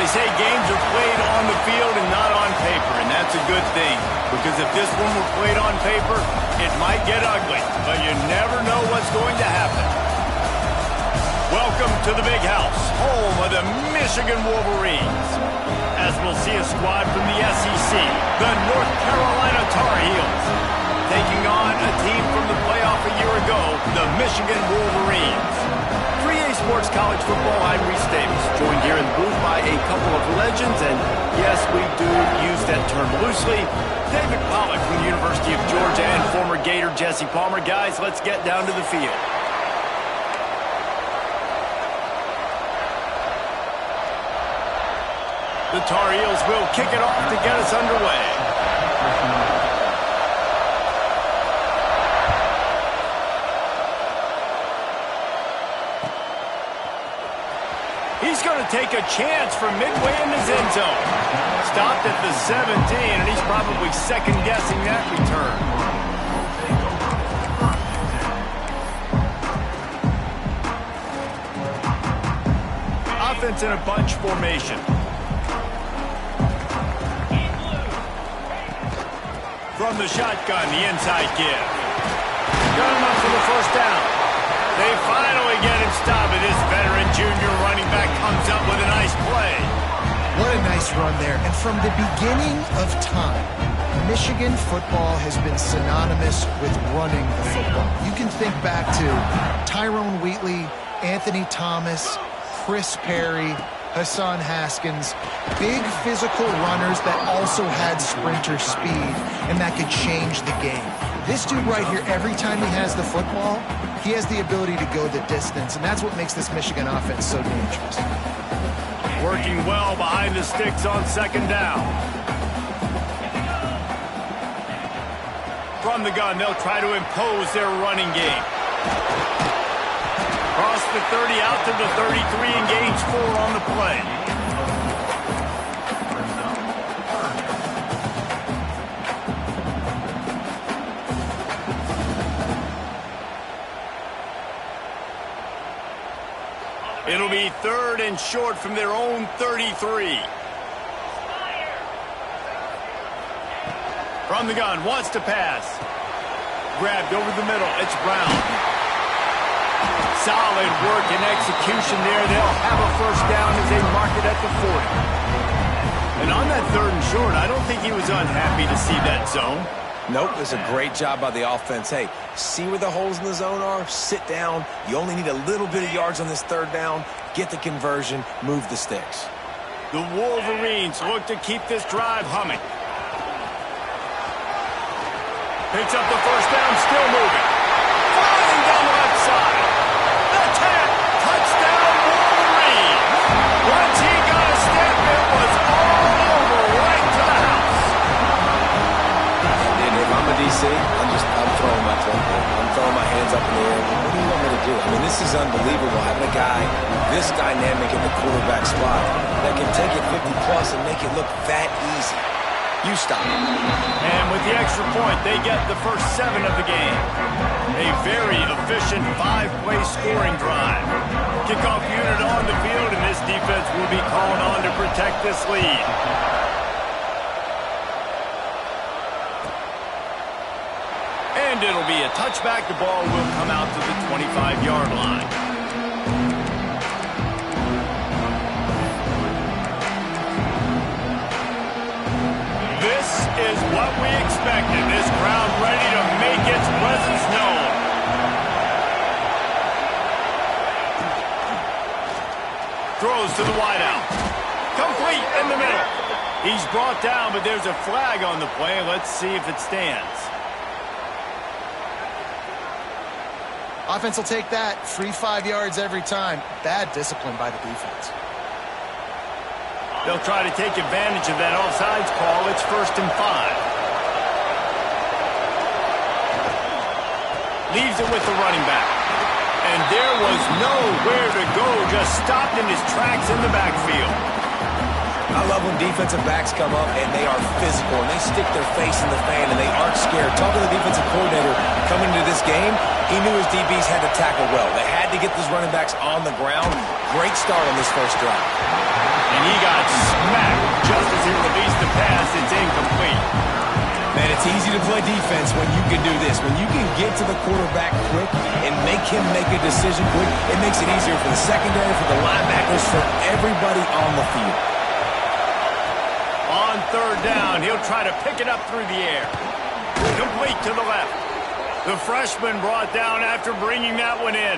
They say games are played on the field and not on paper, and that's a good thing. Because if this one were played on paper, it might get ugly, but you never know what's going to happen. Welcome to the Big House, home of the Michigan Wolverines. As we'll see a squad from the SEC, the North Carolina Tar Heels, taking on a team from the playoff a year ago, the Michigan Wolverines. 3A Sports College Football, I'm Reese Davis, joined here in the booth by a couple of legends, and yes, we do use that term loosely. David Pollack from the University of Georgia and former Gator Jesse Palmer. Guys, let's get down to the field. The Tar Heels will kick it off to get us underway. He's going to take a chance from midway in his end zone. Stopped at the 17, and he's probably second-guessing that return. Offense in a bunch formation. From the shotgun, the inside give. Got him up for the first down. They finally get him stopped, and this veteran junior running back comes up with a nice play. What a nice run there. And from the beginning of time, Michigan football has been synonymous with running the football. You can think back to Tyrone Wheatley, Anthony Thomas, Chris Perry, Hassan Haskins, big physical runners that also had sprinter speed and that could change the game. This dude right here, every time he has the football, he has the ability to go the distance, and that's what makes this Michigan offense so dangerous. Working well behind the sticks on second down. From the gun, they'll try to impose their running game. Cross the 30 out to the 33 and gains 4 on the play. It'll be 3rd and short from their own 33. From the gun, wants to pass. Grabbed over the middle, it's Brown. Solid work and execution there. They'll have a first down as they mark it at the 40. And on that 3rd and short, I don't think he was unhappy to see that zone. Nope, it was a great job by the offense. Hey, see where the holes in the zone are? Sit down. You only need a little bit of yards on this 3rd down. Get the conversion. Move the sticks. The Wolverines look to keep this drive humming. Picks up the first down, still moving. Flying down the left side. The 10. Touchdown, Wolverines. Once he got a step, it was all over right to the house. And if I'm a DC, I'm throwing my I'm throwing my hands up in the air. What do you want me to do? I mean, this is unbelievable. Having a guy this dynamic at the quarterback spot that can take it 50-plus and make it look that easy. You stop. And with the extra point, they get the first 7 of the game. A very efficient 5-play scoring drive. Kickoff unit on the field, and this defense will be called on to protect this lead. And it'll be a touchback. The ball will come out to the 25-yard line. This is what we expected. This crowd ready to make its presence known. Throws to the wideout. Complete in the middle. He's brought down, but there's a flag on the play. Let's see if it stands. Offense will take that. Free 5 yards every time. Bad discipline by the defense. They'll try to take advantage of that offsides call. It's 1st and 5. Leaves it with the running back. And there was nowhere to go. Just stopped in his tracks in the backfield. I love when defensive backs come up and they are physical and they stick their face in the fan and they aren't scared. Talking to the defensive coordinator coming into this game, he knew his DBs had to tackle well. They had to get these running backs on the ground. Great start on this first drive. And he got smacked just as he released the pass. It's incomplete. Man, it's easy to play defense when you can do this. When you can get to the quarterback quick and make him make a decision quick, it makes it easier for the secondary, for the linebackers, for everybody on the field. On third down, he'll try to pick it up through the air. Complete to the left. The freshman brought down after bringing that one in.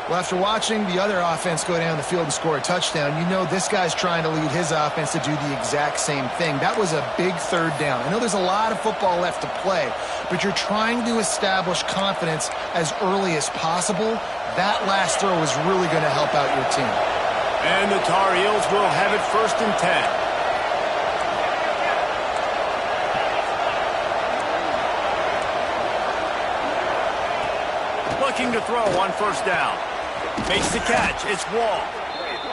Well, after watching the other offense go down the field and score a touchdown, you know this guy's trying to lead his offense to do the exact same thing. That was a big third down. I know there's a lot of football left to play, but you're trying to establish confidence as early as possible. That last throw is really going to help out your team. And the Tar Heels will have it 1st and 10. Looking to throw on 1st down. Makes the catch. It's Wall.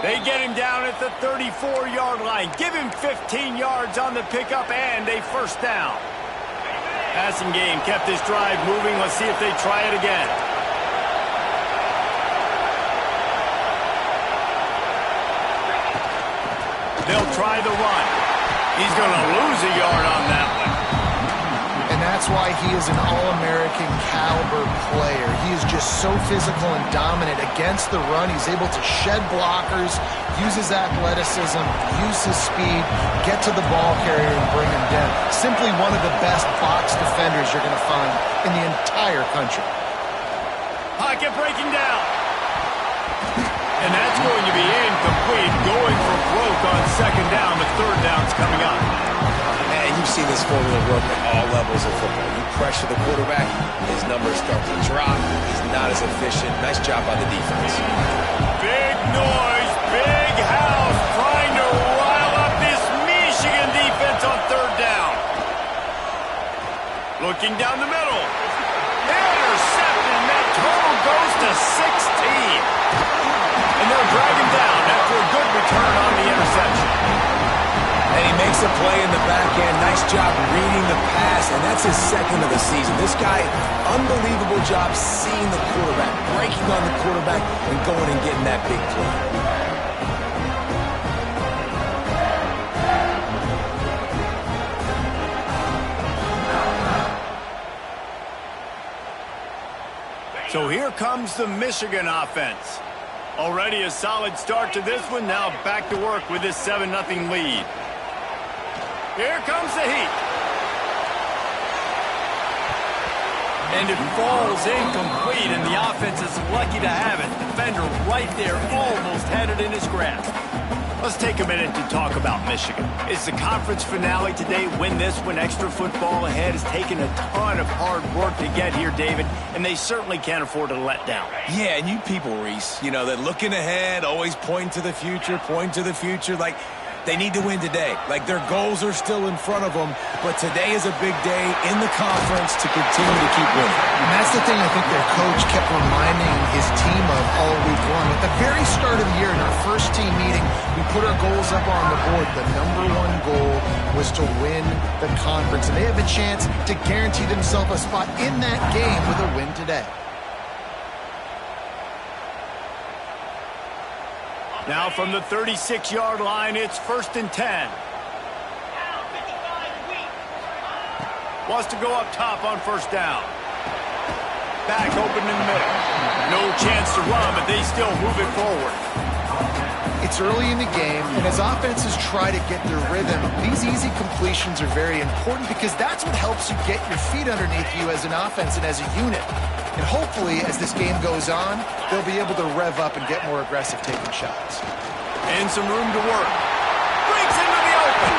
They get him down at the 34-yard line. Give him 15 yards on the pickup and a 1st down. Passing game kept this drive moving. Let's see if they try it again. They'll try the run. He's going to lose a yard on that one. And that's why he is an All-American caliber player. He is just so physical and dominant against the run. He's able to shed blockers, use his athleticism, use his speed, get to the ball carrier and bring him down. Simply one of the best box defenders you're going to find in the entire country. Pocket breaking down. And that's going to be incomplete. Going for broke on 2nd down. The 3rd down's coming up. And you've seen this formula work at all levels of football. You pressure the quarterback, his numbers start to drop. He's not as efficient. Nice job by the defense. Big noise, big house, trying to rile up this Michigan defense on 3rd down. Looking down the middle. Intercepted, and that total goes to 16. And they'll drag him down after a good return on the interception. And he makes a play in the back end. Nice job reading the pass, and that's his 2nd of the season. This guy, unbelievable job seeing the quarterback, breaking on the quarterback, and going and getting that big play. So here comes the Michigan offense. Already a solid start to this one. Now back to work with this 7-0 lead. Here comes the heat. And it falls incomplete, and the offense is lucky to have it. Defender right there, almost had it in his grasp. Let's take a minute to talk about Michigan. It's the conference finale today. Win this one. Extra football ahead. Has taken a ton of hard work to get here, David, and they certainly can't afford to let down. Yeah, and you people, Reese, you know, that looking ahead, always point to the future, like they need to win today. Like their goals are still in front of them, but today is a big day in the conference to continue to keep winning. And that's the thing I think their coach kept reminding his team of all week long. At the very start of the year in our first team meeting, we put our goals up on the board. The #1 goal was to win the conference, and they have a chance to guarantee themselves a spot in that game with a win today. Now from the 36-yard line, it's 1st and 10. Wants to go up top on 1st down. Back open in the middle. No chance to run, but they still move it forward. It's early in the game, and as offenses try to get their rhythm, these easy completions are very important because that's what helps you get your feet underneath you as an offense and as a unit. And hopefully, as this game goes on, they'll be able to rev up and get more aggressive taking shots. And some room to work. Breaks into the open.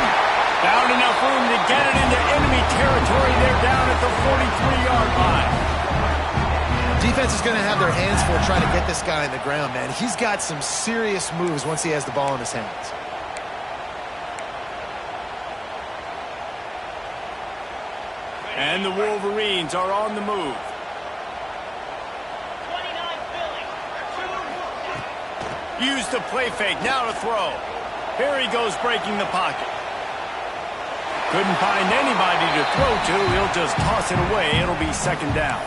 Found enough room to get it into enemy territory. They're down at the 43-yard line. Defense is going to have their hands full trying to get this guy on the ground, man. He's got some serious moves once he has the ball in his hands. And the Wolverines are on the move. Use the play fake. Now to throw. Here he goes breaking the pocket. Couldn't find anybody to throw to. He'll just toss it away. It'll be second down.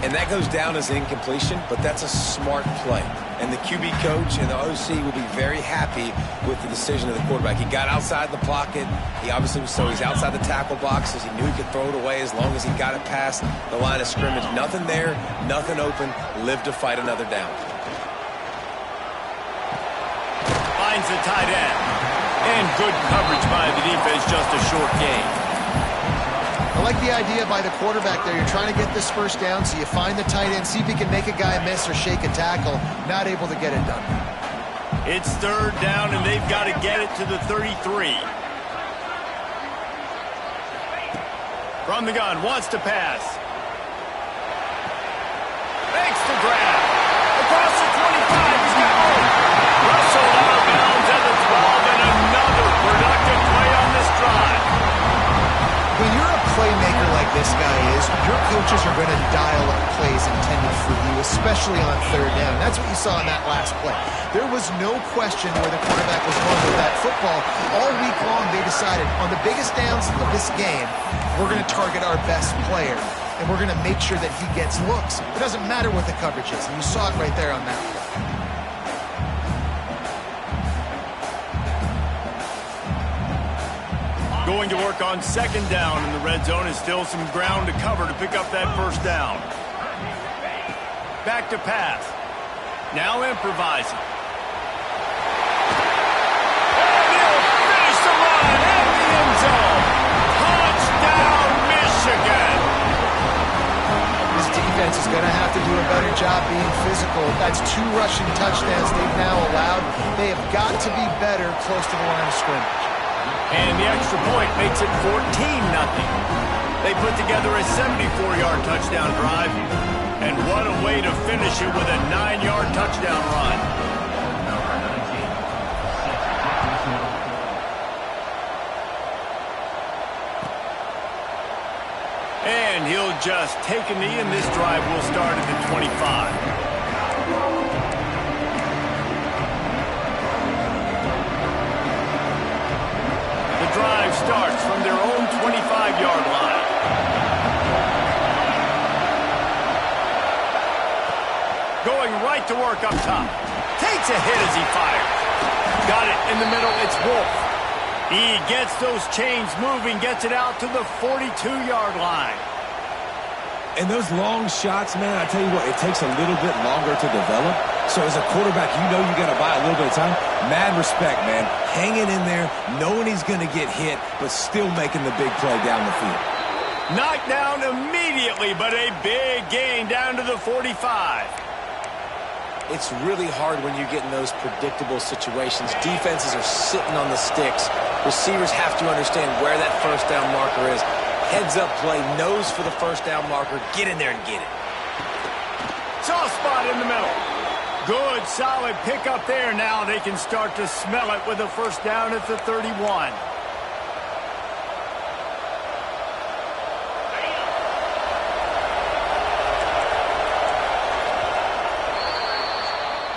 And that goes down as incompletion, but that's a smart play. And the QB coach and the OC will be very happy with the decision of the quarterback. He got outside the pocket. He obviously so he's outside the tackle boxes. He knew he could throw it away as long as he got it past the line of scrimmage. Nothing there, nothing open. Live to fight another down. Finds the tight end. And good coverage by the defense, just a short gain. I like the idea by the quarterback there. You're trying to get this first down, so you find the tight end, see if he can make a guy miss or shake a tackle. Not able to get it done. It's third down, and they've got to get it to the 33. From the gun, wants to pass. Makes the grab. Across the 25, he's got room. Russell out of bounds at the 12, and another productive play on this drive. When you're a playmaker like this guy is, your coaches are going to dial up plays intended for you, especially on third down. That's what you saw in that last play. There was no question where the quarterback was going with that football. All week long, they decided on the biggest downs of this game, we're going to target our best player, and we're going to make sure that he gets looks. It doesn't matter what the coverage is, and you saw it right there on that play. Going to work on second down in the red zone is still some ground to cover to pick up that first down. Back to pass. Now improvising. And he'll finish the run in the end zone. Touchdown, Michigan. This defense is going to have to do a better job being physical. That's 2 rushing touchdowns they've now allowed. They have got to be better close to the line of scrimmage. And the extra point makes it 14-0. They put together a 74-yard touchdown drive. And what a way to finish it with a 9-yard touchdown run. And he'll just take a knee, and this drive will start at the 25. Drive starts from their own 25-yard line. Going right to work up top. Takes a hit as he fires. Got it in the middle. It's Wolf. He gets those chains moving, gets it out to the 42-yard line. And those long shots, man, I tell you what, it takes a little bit longer to develop. So as a quarterback, you know you got to buy a little bit of time. Mad respect, man. Hanging in there, knowing he's going to get hit, but still making the big play down the field. Knocked down immediately, but a big gain down to the 45. It's really hard when you get in those predictable situations. Defenses are sitting on the sticks. Receivers have to understand where that first down marker is. Heads up play, nose for the first down marker. Get in there and get it. Soft spot in the middle. Good, solid pickup there. Now they can start to smell it with a first down at the 31.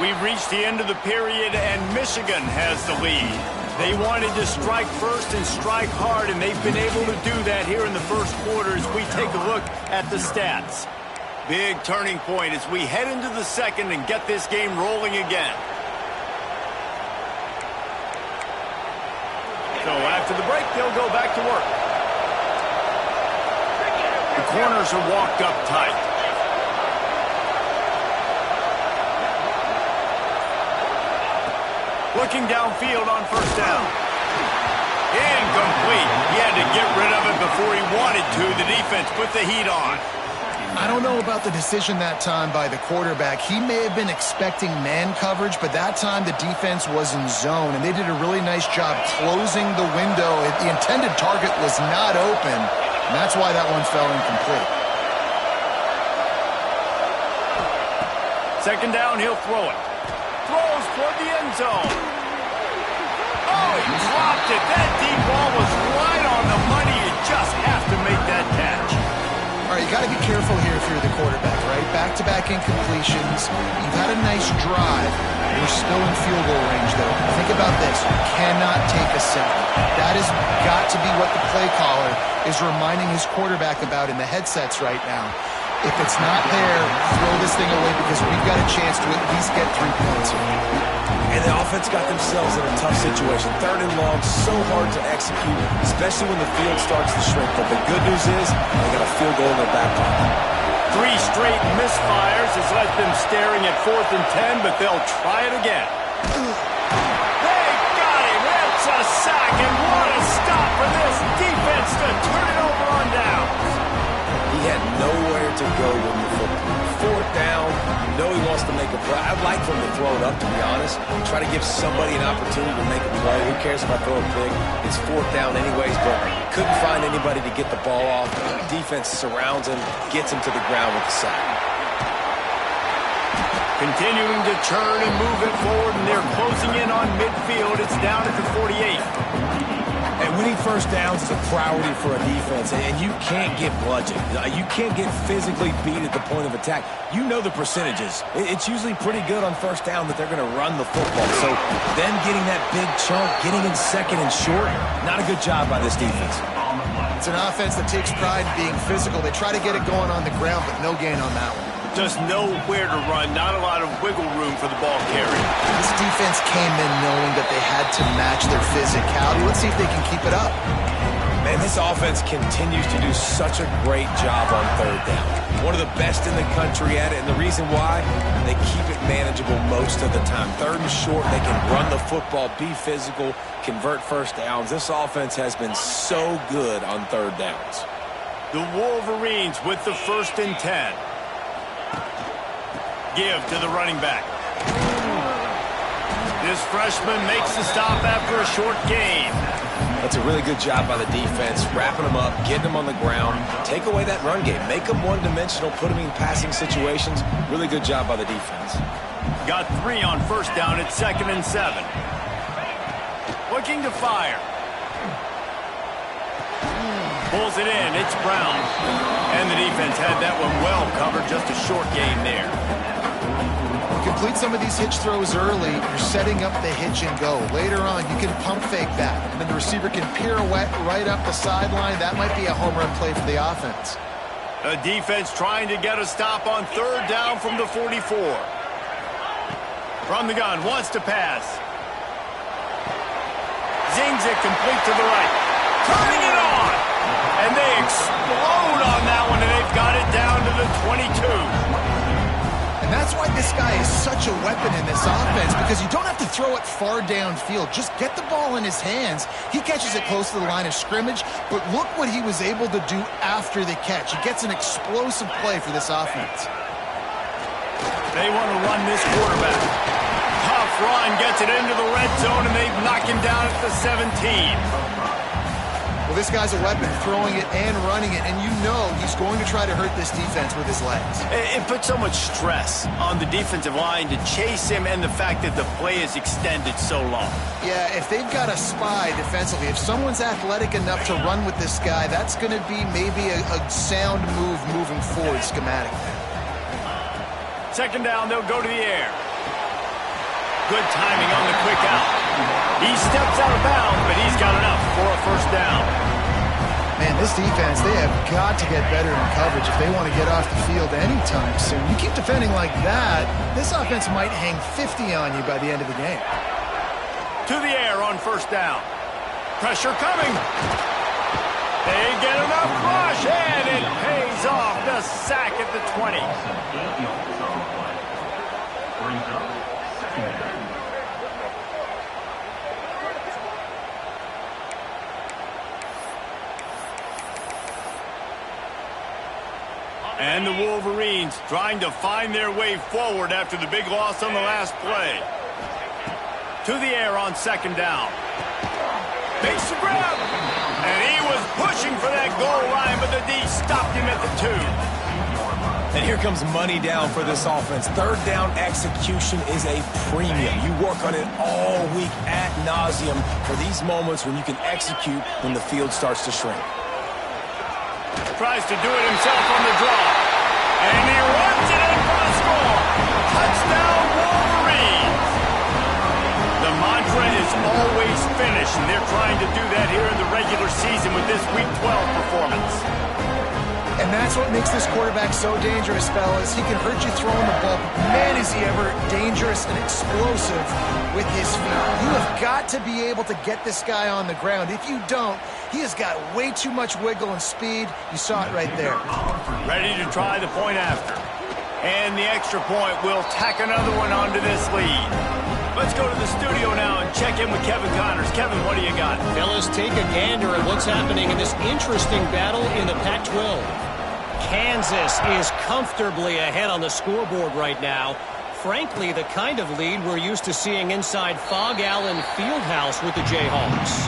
We've reached the end of the period, and Michigan has the lead. They wanted to strike first and strike hard, and they've been able to do that here in the first quarter as we take a look at the stats. Big turning point as we head into the second and get this game rolling again. So after the break, they'll go back to work. The corners are walked up tight. Looking downfield on first down. Incomplete. He had to get rid of it before he wanted to. The defense put the heat on. I don't know about the decision that time by the quarterback. He may have been expecting man coverage, but that time the defense was in zone, and they did a really nice job closing the window. The intended target was not open, and that's why that one fell incomplete. Second down, he'll throw it. Throws toward the end zone. Oh, he dropped it. That deep ball was right on the money. You just have to make that catch. All All right, you got to be careful here if you're the quarterback, right? Back-to-back incompletions. You've had a nice drive. You're still in field goal range, though. Think about this. You cannot take a sack. That has got to be what the play caller is reminding his quarterback about in the headsets right now. If it's not there, throw this thing away because we've got a chance to at least get 3 points here. And the offense got themselves in a tough situation. 3rd and long, so hard to execute, especially when the field starts to shrink. But the good news is they got a field goal in their back pocket. 3 straight misfires has left them staring at 4th and 10, but they'll try it again. They got him. It's a sack, and what a stop for this defense to turn it over on downs. He had nowhere to go with the football. 4th down, you know he wants to make a play. I'd like for him to throw it up, to be honest. Try to give somebody an opportunity to make a play. Who cares if I throw a pick? It's 4th down anyways, but couldn't find anybody to get the ball off. Defense surrounds him, gets him to the ground with the sack. Continuing to turn and move it forward, and they're closing in on midfield. It's down at the 48. And winning first downs is a priority for a defense, and you can't get bludgeoned. You can't get physically beat at the point of attack. You know the percentages. It's usually pretty good on first down that they're going to run the football. So them getting that big chunk, getting in 2nd and short, not a good job by this defense. It's an offense that takes pride in being physical. They try to get it going on the ground, but no gain on that one. Just nowhere to run, not a lot of wiggle room for the ball carrier. This defense came in knowing that they had to match their physicality. Let's see if they can keep it up. Man, this offense continues to do such a great job on 3rd down. One of the best in the country at it, and the reason why, they keep it manageable most of the time. 3rd and short, they can run the football, be physical, convert first downs. This offense has been so good on 3rd downs. The Wolverines with the 1st and 10. Give to the running back. This freshman makes the stop after a short gain. That's a really good job by the defense, wrapping them up, getting them on the ground, take away that run game, make them one-dimensional, put them in passing situations. Really good job by the defense. Got 3 on 1st down at 2nd and 7. Looking to fire. Pulls it in. It's Brown. And the defense had that one well covered. Just a short gain there. Complete some of these hitch throws early. You're setting up the hitch and go. Later on, you can pump fake that. And then the receiver can pirouette right up the sideline. That might be a home run play for the offense. The defense trying to get a stop on 3rd down from the 44. From the gun, wants to pass. Zings it complete to the right. Turning it on. And they explode on that one, and they've got it down to the 22. And that's why this guy is such a weapon in this offense, because you don't have to throw it far downfield. Just get the ball in his hands. He catches it close to the line of scrimmage, but look what he was able to do after the catch. He gets an explosive play for this offense. They want to run this quarterback. Tough run, gets it into the red zone, and they knock him down at the 17. Well, this guy's a weapon, throwing it and running it, and you know he's going to try to hurt this defense with his legs. It puts so much stress on the defensive line to chase him, and the fact that the play is extended so long. Yeah, if they've got a spy defensively, if someone's athletic enough to run with this guy, that's going to be maybe a sound move moving forward schematically. 2nd down, they'll go to the air. Good timing on the quick out. He steps out of bounds, but he's got enough for a 1st down. Man, this defense, they have got to get better in coverage if they want to get off the field anytime soon. You keep defending like that, this offense might hang 50 on you by the end of the game. To the air on 1st down. Pressure coming. They get enough rush, and it pays off. The sack at the 20. And the Wolverines trying to find their way forward after the big loss on the last play. To the air on 2nd down. Makes the grab. And he was pushing for that goal line, but the D stopped him at the 2. And here comes money down for this offense. 3rd down execution is a premium. You work on it all week ad nauseum for these moments when you can execute when the field starts to shrink. Tries to do it himself on the draw. And he runs it in for the score. Touchdown, Wolverines. The mantra is always finish, and they're trying to do that here in the regular season with this Week 12 performance. And that's what makes this quarterback so dangerous, fellas. He can hurt you throwing the ball. Man, is he ever dangerous and explosive with his feet. You have got to be able to get this guy on the ground. If you don't, he has got way too much wiggle and speed. You saw it right there. Ready to try the point after. And the extra point will tack another one onto this lead. Let's go to the studio now and check in with Kevin Connors. Kevin, what do you got? Fellas, take a gander at what's happening in this interesting battle in the Pac-12. Kansas is comfortably ahead on the scoreboard right now. Frankly, the kind of lead we're used to seeing inside Fog Allen Fieldhouse with the Jayhawks.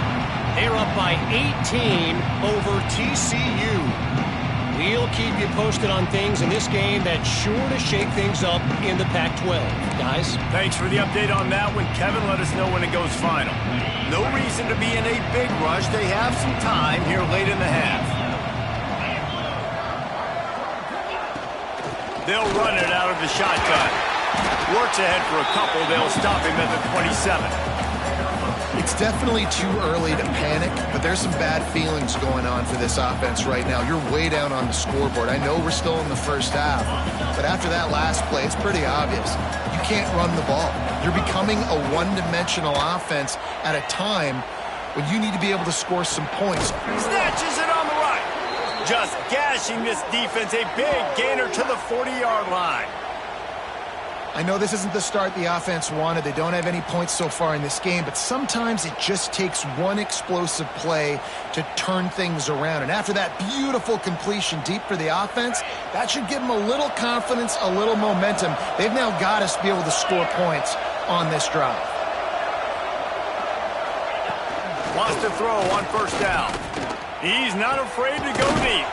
They're up by 18 over TCU. We'll keep you posted on things in this game that's sure to shake things up in the Pac-12. Guys? Thanks for the update on that one, Kevin. Let us know when it goes final. No reason to be in a big rush. They have some time here late in the half. They'll run it out of the shotgun. Works ahead for a couple. They'll stop him at the 27. It's definitely too early to panic, but there's some bad feelings going on for this offense right now. You're way down on the scoreboard. I know we're still in the first half, but after that last play, it's pretty obvious. You can't run the ball. You're becoming a one-dimensional offense at a time when you need to be able to score some points. Snatches it on the right. Just gashing this defense. A big gainer to the 40-yard line. I know this isn't the start the offense wanted. They don't have any points so far in this game, but sometimes it just takes one explosive play to turn things around. And after that beautiful completion deep for the offense, that should give them a little confidence, a little momentum. They've now got us to be able to score points on this drive. Wants to throw on first down. He's not afraid to go deep.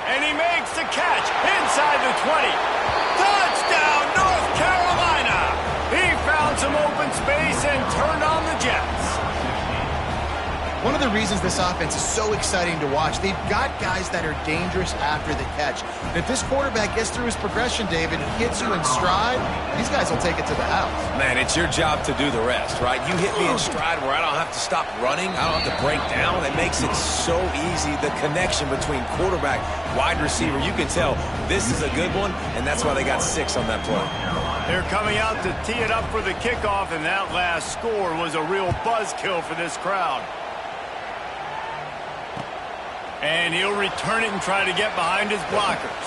And he makes the catch inside the 20. Touchdown, North Carolina! He found some open space and turned on the Jets. One of the reasons this offense is so exciting to watch, they've got guys that are dangerous after the catch. And if this quarterback gets through his progression, David, and hits you in stride, these guys will take it to the house. Man, it's your job to do the rest, right? You hit me in stride where I don't have to stop running. I don't have to break down. It makes it so easy. The connection between quarterback, wide receiver, you can tell this is a good one, and that's why they got 6 on that play. They're coming out to tee it up for the kickoff, and that last score was a real buzzkill for this crowd. And he'll return it and try to get behind his blockers.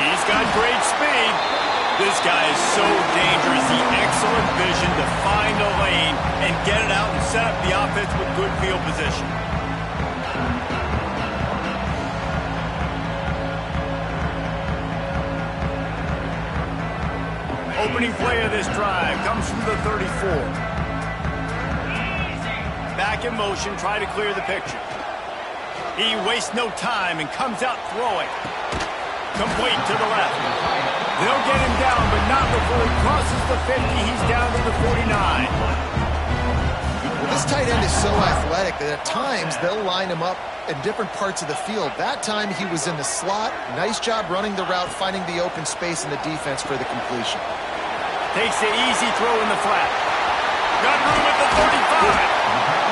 He's got great speed. This guy is so dangerous. The excellent vision to find a lane and get it out and set up the offense with good field position. Opening play of this drive comes from the 34. Back in motion, try to clear the picture. He wastes no time and comes out throwing. Complete to the left. They'll get him down, but not before he crosses the 50. He's down to the 49. Well, this tight end is so athletic that at times they'll line him up in different parts of the field. That time he was in the slot. Nice job running the route, finding the open space in the defense for the completion. Takes the easy throw in the flat. Got room at the 35.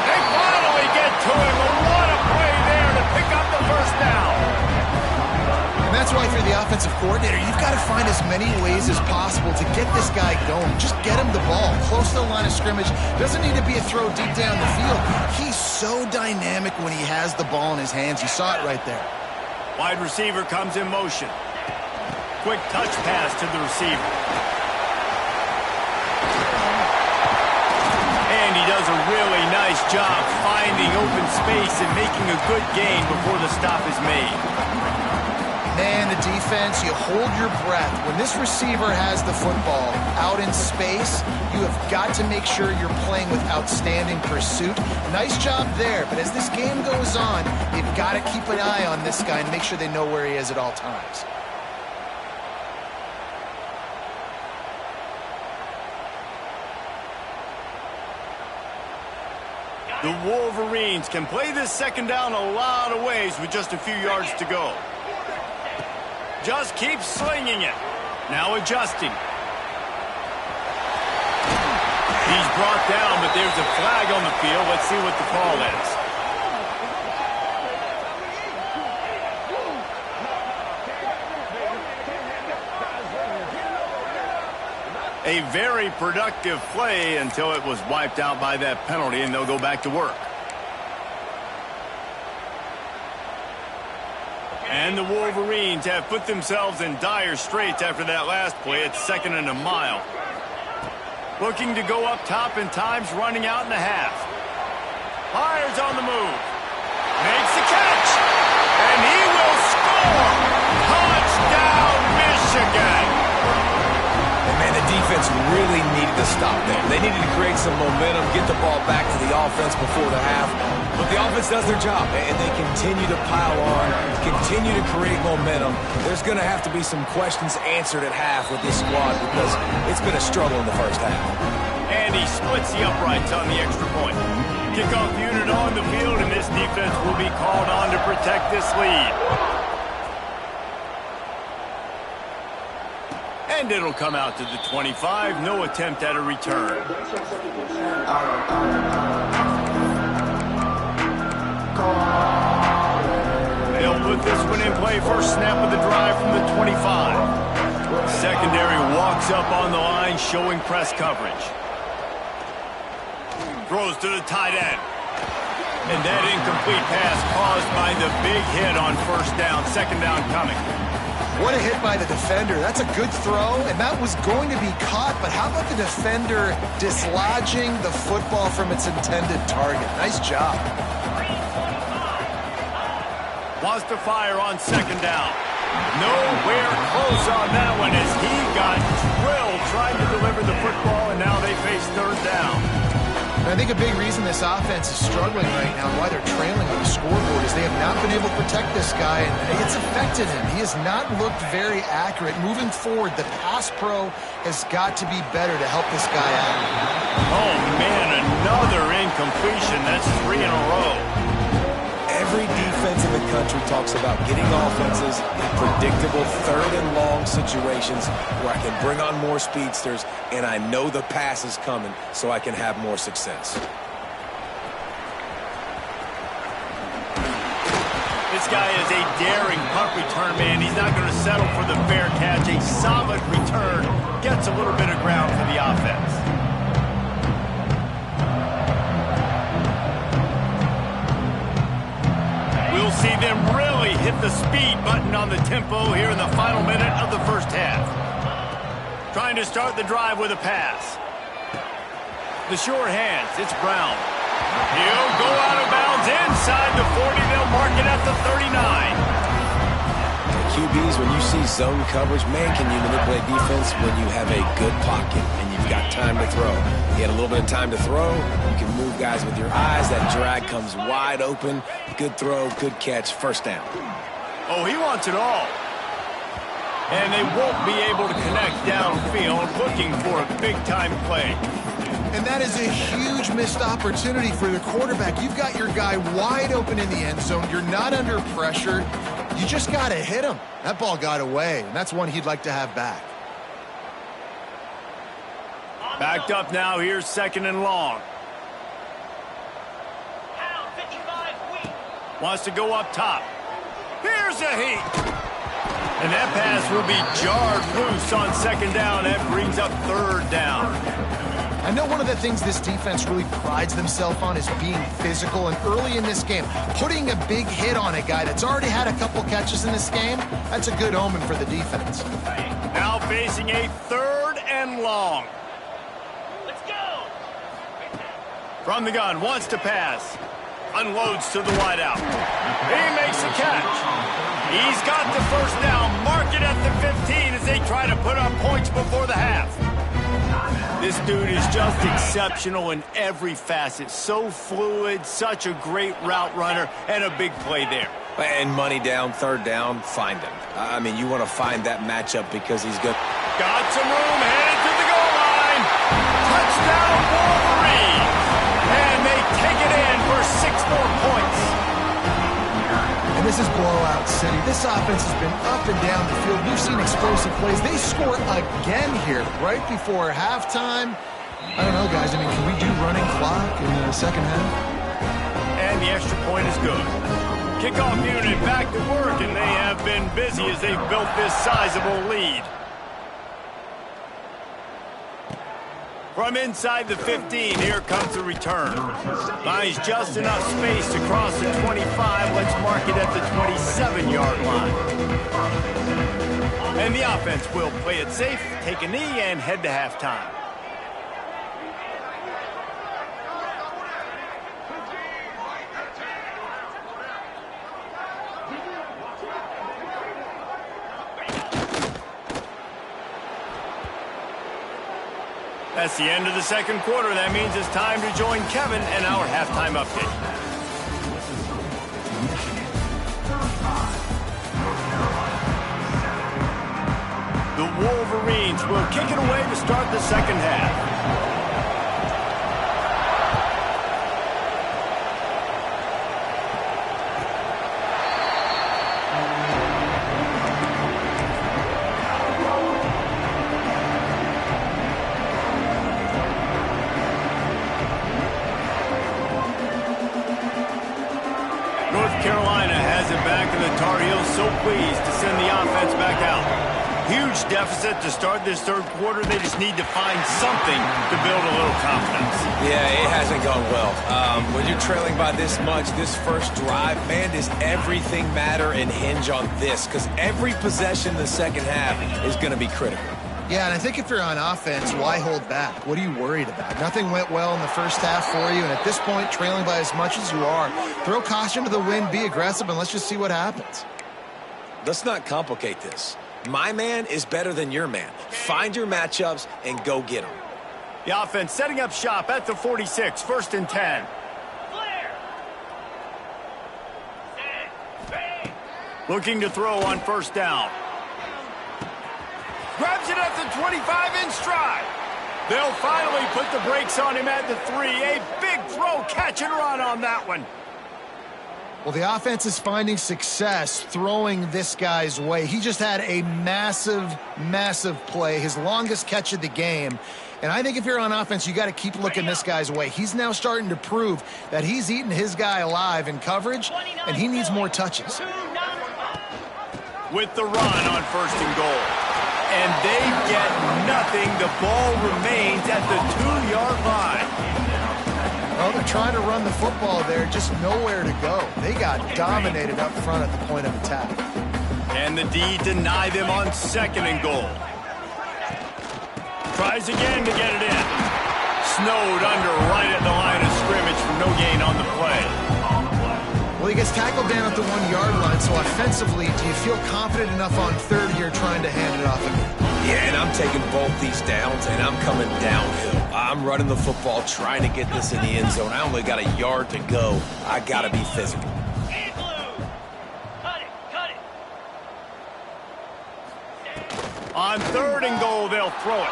They finally get to him. What a play there to pick up the first down. And that's why if you're the offensive coordinator, you've got to find as many ways as possible to get this guy going. Just get him the ball close to the line of scrimmage. Doesn't need to be a throw deep down the field. He's so dynamic when he has the ball in his hands. You saw it right there. Wide receiver comes in motion. Quick touch pass to the receiver. And he does a really nice job finding open space and making a good gain before the stop is made. Man, the defense, you hold your breath. When this receiver has the football out in space, you have got to make sure you're playing with outstanding pursuit. Nice job there, but as this game goes on, you've got to keep an eye on this guy and make sure they know where he is at all times. The Wolverines can play this second down a lot of ways with just a few yards to go. Just keep slinging it. Now adjusting. He's brought down, but there's a flag on the field. Let's see what the call is. A very productive play until it was wiped out by that penalty, and they'll go back to work. And the Wolverines have put themselves in dire straits after that last play. It's 2nd and a mile. Looking to go up top, and time's running out in the half. Fires on the move. Makes the catch. And he will score. Touchdown, Michigan. And man, the defense really needed to stop there. They needed to create some momentum, get the ball back to the offense before the half. But the offense does their job, and they continue to pile on, continue to create momentum. There's going to have to be some questions answered at half with this squad because it's been a struggle in the first half. And he splits the uprights on the extra point. Kickoff unit on the field, and this defense will be called on to protect this lead. And it'll come out to the 25. No attempt at a return. They'll put this one in play. First snap of the drive from the 25. Secondary walks up on the line, showing press coverage. Throws to the tight end. And that incomplete pass caused by the big hit on first down. Second down coming. What a hit by the defender. That's a good throw, and that was going to be caught, but how about the defender dislodging the football from its intended target? Nice job. Wants to fire on second down. Nowhere close on that one as he got drilled trying to deliver the football, and now they face third down. I think a big reason this offense is struggling right now, why they're trailing on the scoreboard, is they have not been able to protect this guy, and it's affected him. He has not looked very accurate. Moving forward, the pass pro has got to be better to help this guy out. Oh, man, another incompletion. That's 3 in a row. Every defense in the country talks about getting offenses in predictable third and long situations where I can bring on more speedsters and I know the pass is coming so I can have more success. This guy is a daring punt return man. He's not going to settle for the fair catch. A solid return gets a little bit of ground for the offense. We'll see them really hit the speed button on the tempo here in the final minute of the first half. Trying to start the drive with a pass. The short hands, it's Brown. He'll go out of bounds inside the 40. They'll mark it at the 39. QBs, when you see zone coverage, man, can you manipulate defense when you have a good pocket and you've got time to throw. You had a little bit of time to throw. You can move guys with your eyes. That drag comes wide open. Good throw, good catch, first down. Oh, he wants it all. And they won't be able to connect downfield, looking for a big-time play. And that is a huge missed opportunity for the quarterback. You've got your guy wide open in the end zone. You're not under pressure. You just got to hit him. That ball got away, and that's one he'd like to have back. Backed up now. Here's second and long. Wants to go up top. Here's a heat. And that pass will be jarred loose on second down. That brings up third down. I know one of the things this defense really prides themselves on is being physical, and early in this game, putting a big hit on a guy that's already had a couple catches in this game, that's a good omen for the defense. Now facing a third and long. Let's go. From the gun, wants to pass. Unloads to the wideout. He makes the catch. He's got the first down. Mark it at the 15 as they try to put up points before the half. This dude is just exceptional in every facet. So fluid, such a great route runner, and a big play there. And money down, third down, find him. I mean, you want to find that matchup because he's good. Got some room, headed to the goal line. Touchdown, Wolverines. And they take it in is blowout city. This offense has been up and down the field. We've seen explosive plays. They score again here right before halftime. I don't know, guys. I mean, can we do running clock in the second half? And the extra point is good. Kickoff unit back to work, and they have been busy as they've built this sizable lead. From inside the 15, here comes the return. Finds just enough space to cross the 25. Let's mark it at the 27-yard line. And the offense will play it safe, take a knee, and head to halftime. That's the end of the second quarter. That means it's time to join Kevin and our halftime update. The Wolverines will kick it away to start the second half. So pleased to send the offense back out. Huge deficit to start this third quarter. They just need to find something to build a little confidence. Yeah, it hasn't gone well. When you're trailing by this much, this first drive, man, does everything matter and hinge on this? Because every possession in the second half is going to be critical. Yeah, and I think if you're on offense, why hold back? What are you worried about? Nothing went well in the first half for you, and at this point, trailing by as much as you are, throw caution to the wind, be aggressive, and let's just see what happens. Let's not complicate this. My man is better than your man. Find your matchups and go get them. The offense setting up shop at the 46, 1st and 10. Looking to throw on first down. Grabs it at the 25 in stride. They'll finally put the brakes on him at the 3. A big throw, catch and run on that one. Well, the offense is finding success throwing this guy's way. He just had a massive, massive play, his longest catch of the game. And I think if you're on offense, you got to keep looking this guy's way. He's now starting to prove that he's eating his guy alive in coverage, and he needs more touches. With the run on 1st and goal. And they get nothing. The ball remains at the 2-yard line. Well, they're trying to run the football there, just nowhere to go. They got dominated up front at the point of attack. And the D deny them on 2nd and goal. Tries again to get it in. Snowed under right at the line of scrimmage for no gain on the play. Well, he gets tackled down at the 1-yard line, so offensively, do you feel confident enough on 3rd here trying to hand it off again? Yeah, and I'm taking both these downs, and I'm coming downhill. I'm running the football, trying to get this in the end zone. I only got a yard to go. I got to be physical. On 3rd and goal, they'll throw it.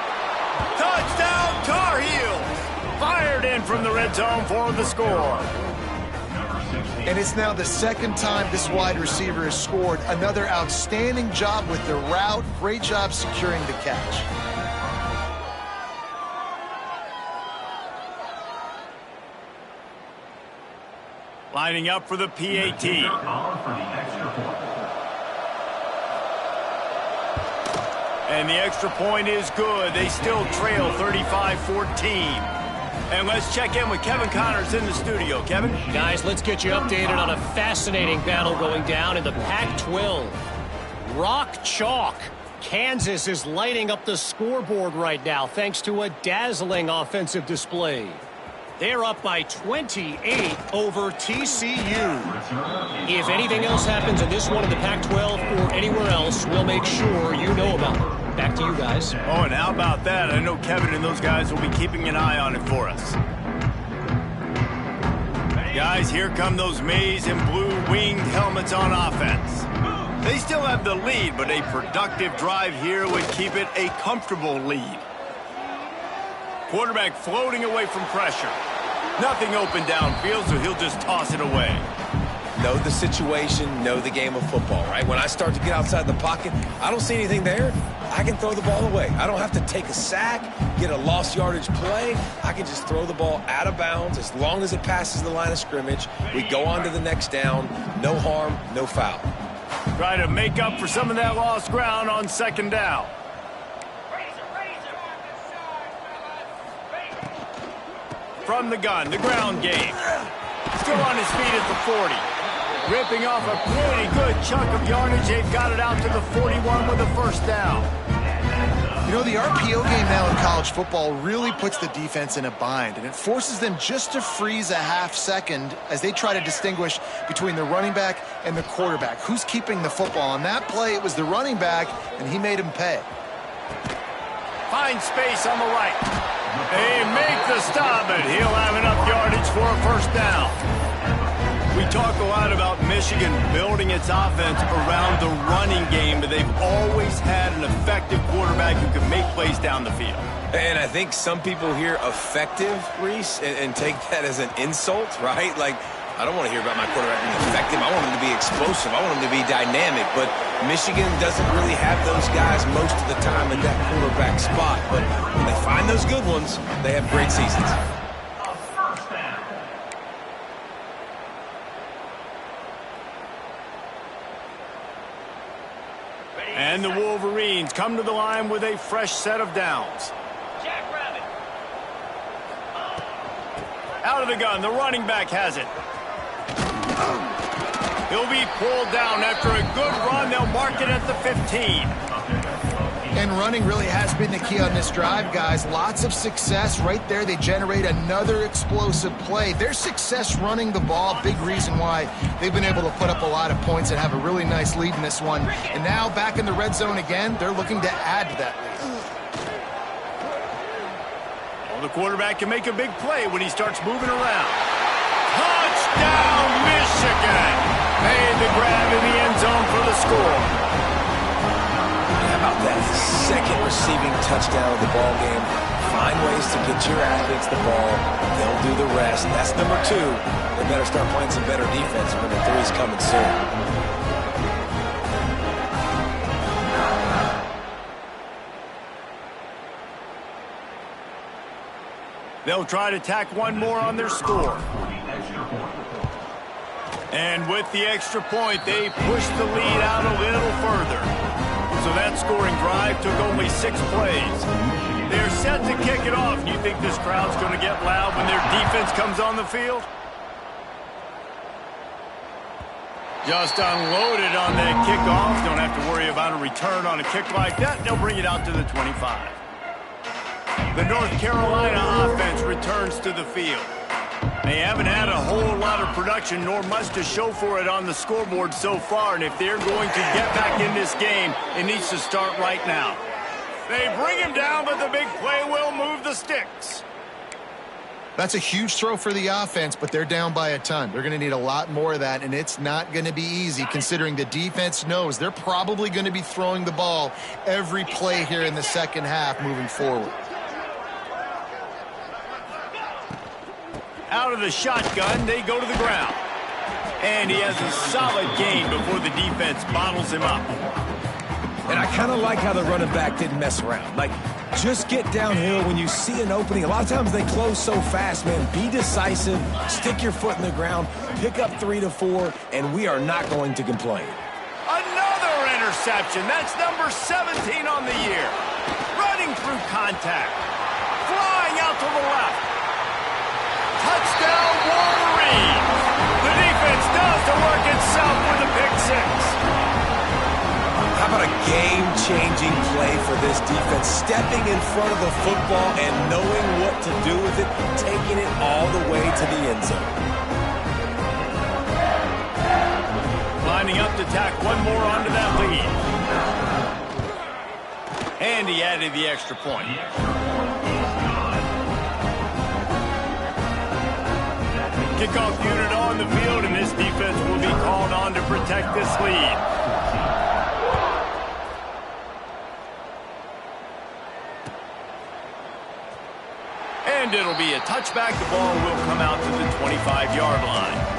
Touchdown, Tar Heels! Fired in from the red zone for the score. And it's now the 2nd time this wide receiver has scored. Another outstanding job with the route. Great job securing the catch. Lining up for the PAT. And the extra point is good. They still trail 35-14. And let's check in with Kevin Connors in the studio. Kevin? Guys, let's get you updated on a fascinating battle going down in the Pac-12. Rock chalk. Kansas is lighting up the scoreboard right now thanks to a dazzling offensive display. They're up by 28 over TCU. If anything else happens in this one in the Pac-12 or anywhere else, we'll make sure you know about it. Back to you guys. Oh, and how about that? I know Kevin and those guys will be keeping an eye on it for us. Guys, here come those maize and blue winged helmets on offense. They still have the lead, but a productive drive here would keep it a comfortable lead. Quarterback floating away from pressure. Nothing open downfield, so he'll just toss it away. know the situation, know the game of football, right? When I start to get outside the pocket, I don't see anything there, I can throw the ball away. I don't have to take a sack, get a lost yardage play. I can just throw the ball out of bounds as long as it passes the line of scrimmage. We go on to the next down. No harm, no foul. Try to make up for some of that lost ground on second down. From the gun, the ground game. Still on his feet at the 40. Ripping off a pretty good chunk of yardage. They've got it out to the 41 with a first down. You know, the RPO game now in college football really puts the defense in a bind, and it forces them just to freeze a half second as they try to distinguish between the running back and the quarterback. Who's keeping the football? On that play, it was the running back, and he made him pay. Finds space on the right. They make the stop, but he'll have enough yardage for a first down. We talk a lot about Michigan building its offense around the running game, but they've always had an effective quarterback who can make plays down the field. And I think some people hear effective, Reese, and take that as an insult, right? Like, I don't want to hear about my quarterback being effective. I want him to be explosive. I want him to be dynamic. But Michigan doesn't really have those guys most of the time in that quarterback spot. But when they find those good ones, they have great seasons. And the Wolverines come to the line with a fresh set of downs. Out of the gun, the running back has it. He'll be pulled down after a good run. They'll mark it at the 15. And running really has been the key on this drive, guys. Lots of success right there. They generate another explosive play. Their success running the ball, big reason why they've been able to put up a lot of points and have a really nice lead in this one. And now back in the red zone again, they're looking to add to that lead. Well, the quarterback can make a big play when he starts moving around. Touchdown, Michigan! Made the grab in the end zone for the score. How about that second receiving touchdown of the ball game? Find ways to get your athletes the ball. They'll do the rest. That's number 2. They better start playing some better defense. Number 3 is coming soon. They'll try to tack one more on their score. And with the extra point, they push the lead out a little further. So that scoring drive took only 6 plays. They're set to kick it off. You think this crowd's going to get loud when their defense comes on the field? Just unloaded on that kickoff. Don't have to worry about a return on a kick like that. They'll bring it out to the 25. The North Carolina offense returns to the field. They haven't had a whole lot of production nor much to show for it on the scoreboard so far, and if they're going to get back in this game, it needs to start right now. They bring him down, but the big play will move the sticks. That's a huge throw for the offense, but they're down by a ton. They're going to need a lot more of that, and it's not going to be easy considering the defense knows they're probably going to be throwing the ball every play here in the second half moving forward. Out of the shotgun, they go to the ground. And he has a solid gain before the defense bottles him up. And I kind of like how the running back didn't mess around. Like, just get downhill when you see an opening. A lot of times they close so fast, man. Be decisive, stick your foot in the ground, pick up 3 to 4, and we are not going to complain. Another interception. That's number 17 on the year. Running through contact. Flying out to the left. Touchdown, Wolverines! The defense does the work itself with a pick 6. How about a game-changing play for this defense? Stepping in front of the football and knowing what to do with it, taking it all the way to the end zone. Lining up to tack one more onto that lead. And he added the extra point. Kickoff unit on the field, and this defense will be called on to protect this lead. And it'll be a touchback. The ball will come out to the 25-yard line.